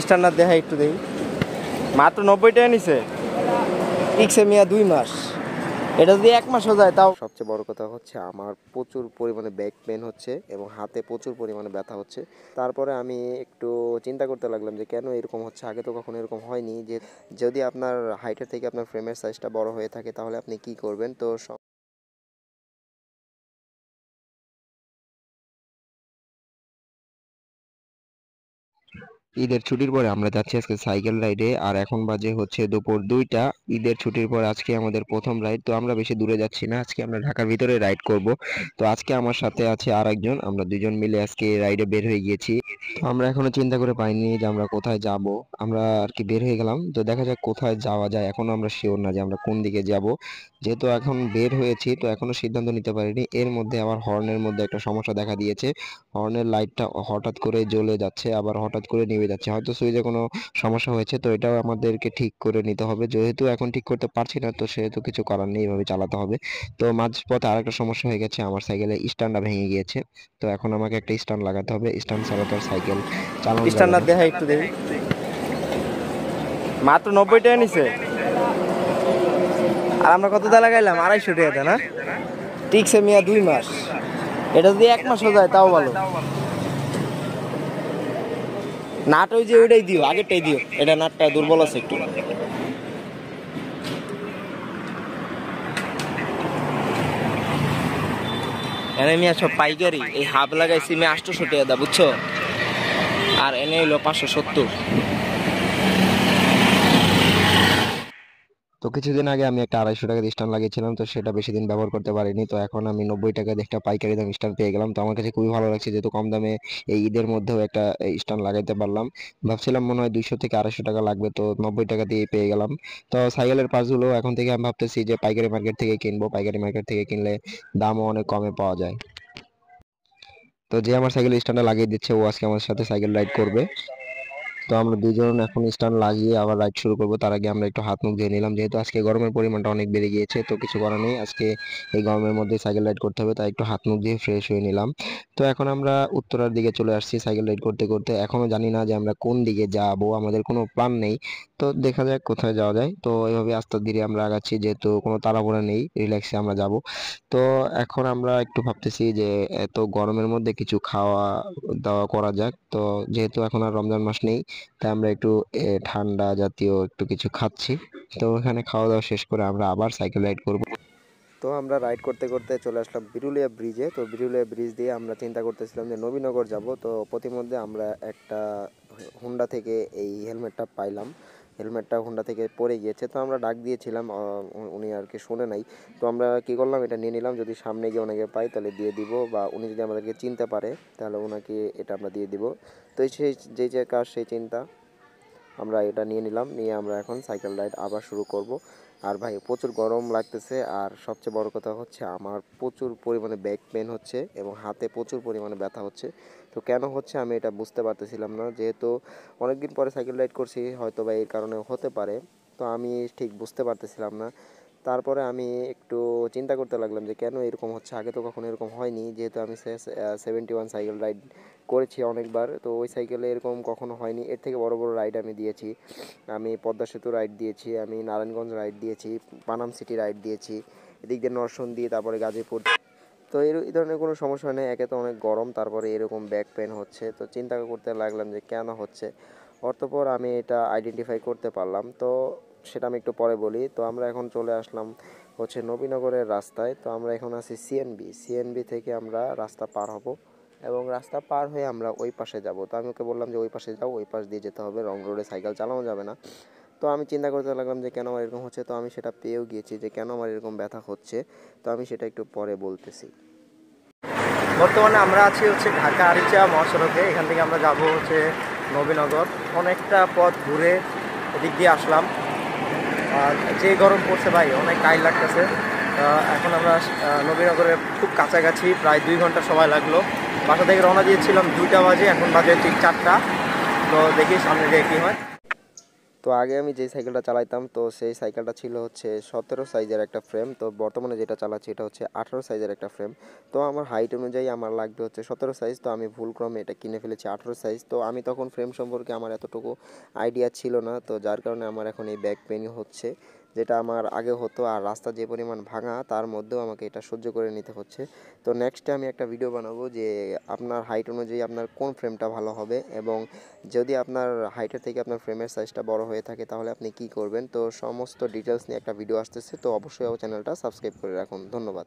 Standard দেখা একটু দেখি, মাত্র 90 টাকা নিছে। ইক্সে মিয়া 2 মাস, এটা যদি 1 মাসও যায় তাও। সবচেয়ে বড় কথা হচ্ছে আমার প্রচুর পরিমাণে ব্যাক পেন হচ্ছে এবং হাতে প্রচুর পরিমাণে ব্যথা হচ্ছে। তারপরে আমি একটু চিন্তা করতে লাগলাম যে কেন এরকম হচ্ছে, আগে তো কখনো এরকম হয়নি। যে যদি আপনার হাইটের থেকে আপনার ফ্রেমের সাইজটা বড় হয়ে থাকে তাহলে আপনি কি করবেন। তো ঈদের ছুটির পরে আমরা যাচ্ছি আজকে সাইকেল রাইডে, আর এখন বাজে হচ্ছে দুপুর 2টা। ঈদের ছুটির পর আজকে আমাদের প্রথম রাইড। তো আমরা বেশি দূরে যাচ্ছি না, আজকে আমরা ঢাকার ভিতরে রাইড করব। তো আজকে আমার সাথে আছে আর একজন, আমরা দুজন মিলে আজকে রাইডে বের হয়ে গিয়েছি। তো আমরা এখনো চিন্তা করে পাইনি যে আমরা কোথায় যাব। আমরা আর কি বের হয়ে গেলাম, তো দেখা যাক কোথায় যাওয়া যায়। এখনো আমরা শিওর না যে আমরা কোন দিকে যাব। যেহেতু এখন বের হয়েছি তো এখনো সিদ্ধান্ত নিতে পারিনি। এর মধ্যে আবার হর্নের মধ্যে একটা সমস্যা দেখা দিয়েছে। হর্নের লাইটটা হঠাৎ করে জ্বলে যাচ্ছে, আবার হঠাৎ করে নিভে যাচ্ছে। হয়তো সুইচে কোনো সমস্যা হয়েছে, তো এটাও আমাদেরকে ঠিক করে নিতে হবে। যেহেতু এখন ঠিক করতে পারছি না তো সেহেতু কিছু করার নেই, এভাবে চালাতে হবে। তো মাঝপথে আরেকটা সমস্যা হয়ে গেছে, আমার সাইকেলের স্ট্যান্ডটা ভেঙে গিয়েছে। তো এখন আমাকে একটা স্ট্যান্ড লাগাতে হবে, স্ট্যান্ড ছাড়া তো আর সাইকেল চালানো যাবে স্ট্যান্ডার্ড না। দেখা একটু দেখি, মাত্র 90 টাকা নিছে। আর আমরা কত দা লাগাইলাম? 250 টাকা না। টিকছে মিয়া 2 মাস, এটা যদি 1 মাসও যায় তাও ভালো। নাট ওই যে ওইটাই দিও, আগেরটাই দিও, এটা নাটটা দুর্বল আছে একটু। এনে মিয়া সব পাইকারি, এই হাফ লাগাইছি মিয়া 800 টাকা দা, বুঝছো? আর এনে হইলো 570। তো কিছুদিন আগে আমি একটা 250 টাকা স্ট্যান্ড লাগিয়েছিলাম, তো সেটা বেশি দিন ব্যবহার করতে পারিনি। তো এখন আমি 90 টাকা দিয়ে একটা পাইকারি দাম স্ট্যান্ড পেয়ে গেলাম। তো আমার কাছে খুবই ভালো লাগছে, যেহেতু কম দামে এই ঈদের মধ্যেও একটা স্ট্যান্ড লাগাইতে পারলাম। ভাবছিলাম মনে হয় 200 থেকে 250 টাকা লাগবে, তো 90 টাকা দিয়ে পেয়ে গেলাম। তো সাইকেলের পার্টসগুলো এখন থেকে আমি ভাবতেছি যে পাইকারি মার্কেট থেকে কিনবো। পাইকারি মার্কেট থেকে কিনলে দামও অনেক কমে পাওয়া যায়। তো যে আমার সাইকেল স্ট্যান্ডটা লাগিয়ে দিচ্ছে ও আজকে আমার সাথে সাইকেল রাইড করবে। তো আমরা দুজন এখন স্ট্যান্ড লাগিয়ে আবার রাইড শুরু করব। তার আগে আমরা একটু হাত মুখ ধুয়ে নিলাম, যেহেতু আজকে গরমের পরিমাণটা অনেক বেড়ে গিয়েছে। তো কিছু করার নেই, আজকে এই গরমের মধ্যে সাইকেল রাইড করতে হবে, তাই একটু হাত মুখ দিয়ে ফ্রেশ হয়ে নিলাম। তো এখন আমরা উত্তরার দিকে চলে আসছি সাইকেল রাইড করতে করতে। এখনো জানি না যে আমরা কোন দিকে যাব, আমাদের কোনো প্ল্যান নেই। তো দেখা যাক কোথায় যাওয়া যায়। তো এইভাবে আস্তে ধীরে আমরা আগাচ্ছি, যেহেতু কোনো তাড়াহুড়া নেই, রিল্যাক্সে আমরা যাব। তো এখন আমরা একটু ভাবতেছি যে এত গরমের মধ্যে কিছু খাওয়া দাওয়া করা যাক। তো যেহেতু এখন আর রমজান মাস নেই, তাই আমরা একটু ঠান্ডা জাতীয় একটু কিছু খাচ্ছি। তো এখানে খাওয়া দাওয়া শেষ করে আমরা আবার সাইকেল রাইড করব। তো আমরা রাইড করতে করতে চলে আসলাম বিরুলিয়া ব্রিজে। তো বিরুলিয়া ব্রিজ দিয়ে আমরা চিন্তা করতেছিলাম যে নবীনগর যাব। তো প্রতিমধ্যে আমরা একটা হুন্ডা থেকে এই হেলমেটটা পাইলাম। হেলমেটটা হুন্ডা থেকে পড়ে গিয়েছে, তো আমরা ডাক দিয়েছিলাম, উনি আর কি শুনে নাই। তো আমরা কী করলাম, এটা নিয়ে নিলাম, যদি সামনে গিয়ে ওনাকে পাই তাহলে দিয়ে দিব, বা উনি যদি আমাদেরকে চিনতে পারে তাহলে ওনাকে এটা আমরা দিয়ে দিব। তো সেই যে কাজ সেই চিন্তা, আমরা এটা নিয়ে নিলাম, নিয়ে আমরা এখন সাইকেল রাইড আবার শুরু করব। আর ভাই প্রচুর গরম লাগতেছে, আর সবচেয়ে বড় কথা হচ্ছে আমার প্রচুর পরিমাণে ব্যাক পেন হচ্ছে এবং হাতে প্রচুর পরিমাণে ব্যথা হচ্ছে। তো কেন হচ্ছে আমি এটা বুঝতে পারতেছিলাম না, যেহেতু অনেকদিন পরে সাইকেল রাইড করছি, হয়তো বা এই কারণে হতে পারে। তো আমি ঠিক বুঝতে পারতেছিলাম না। তারপরে আমি একটু চিন্তা করতে লাগলাম যে কেন এরকম হচ্ছে, আগে তো কখনো এরকম হয়নি। যেহেতু আমি 71 সাইকেল রাইড করেছি অনেকবার, তো ওই সাইকেলে এরকম কখনো হয়নি। এর থেকে বড় বড় রাইড আমি দিয়েছি। আমি পদ্মা সেতু রাইড দিয়েছি, আমি নারায়ণগঞ্জ রাইড দিয়েছি, পানাম সিটি রাইড দিয়েছি, এদিক দিয়ে নরসিংদী, তারপরে গাজীপুর। তো এই ধরনের কোনো সমস্যা নেই। একে তো অনেক গরম, তারপরে এরকম ব্যাক পেন হচ্ছে। তো চিন্তা করতে লাগলাম যে কেন হচ্ছে। অতঃপর আমি এটা আইডেন্টিফাই করতে পারলাম। তো সেটা আমি একটু পরে বলি। তো আমরা এখন চলে আসলাম হচ্ছে নবীনগরের রাস্তায়। তো আমরা এখন আছি সিএনবি থেকে আমরা রাস্তা পার হব, এবং রাস্তা পার হয়ে আমরা ওই পাশে যাব। তো আমি ওকে বললাম যে ওই পাশে যাও, ওই পাশ দিয়ে যেতে হবে, রং রোডে সাইকেল চালানো যাবে না। তো আমি চিন্তা করতে লাগলাম যে কেন আমার এরকম হচ্ছে। তো আমি সেটা পেয়েও গিয়েছি যে কেন আমার এরকম ব্যথা হচ্ছে। তো আমি সেটা একটু পরে বলতেছি। বর্তমানে আমরা আছি হচ্ছে ঢাকা আরিচা মহাসড়কে। এখান থেকে আমরা যাব হচ্ছে নবীনগর। অনেকটা পথ ঘুরে এদিক দিয়ে আসলাম। আর যে গরম পড়ছে ভাই, অনেক টাইট লাগতেছে। এখন আমরা নবীনগরের খুব কাছাকাছি, প্রায় 2 ঘন্টা সময় লাগলো। বাসা থেকে রওনা দিয়েছিলাম 2টা বাজে, এখন বাজে ঠিক 4টা। তো দেখি সামনে গিয়ে কী হয়। তো আগে আমি যেই সাইকেলটা চালাইতাম তো সেই সাইকেলটা ছিল হচ্ছে 17 সাইজের একটা ফ্রেম, তো বর্তমানে যেটা চালাচ্ছি এটা হচ্ছে 18 সাইজের একটা ফ্রেম। তো আমার হাইট অনুযায়ী আমার লাগবে হচ্ছে 17 সাইজ, তো আমি ভুলক্রমে এটা কিনে ফেলেছি 18 সাইজ। তো আমি তখন ফ্রেম সম্পর্কে আমার এতটুকু আইডিয়া ছিল না, তো যার কারণে আমার এখন এই ব্যাক পেইন হচ্ছে, যেটা আমার আগে হতো। আর রাস্তা যে পরিমাণ ভাঙা তার মধ্যেও আমাকে এটা সহ্য করে নিতে হচ্ছে। তো নেক্সটে আমি একটা ভিডিও বানাবো যে আপনার হাইট অনুযায়ী আপনার কোন ফ্রেমটা ভালো হবে, এবং যদি আপনার হাইটের থেকে আপনার ফ্রেমের সাইজটা বড় হয়ে থাকে তাহলে আপনি কি করবেন। তো সমস্ত ডিটেলস নিয়ে একটা ভিডিও আসতেছে, তো অবশ্যই চ্যানেলটা সাবস্ক্রাইব করে রাখুন। ধন্যবাদ।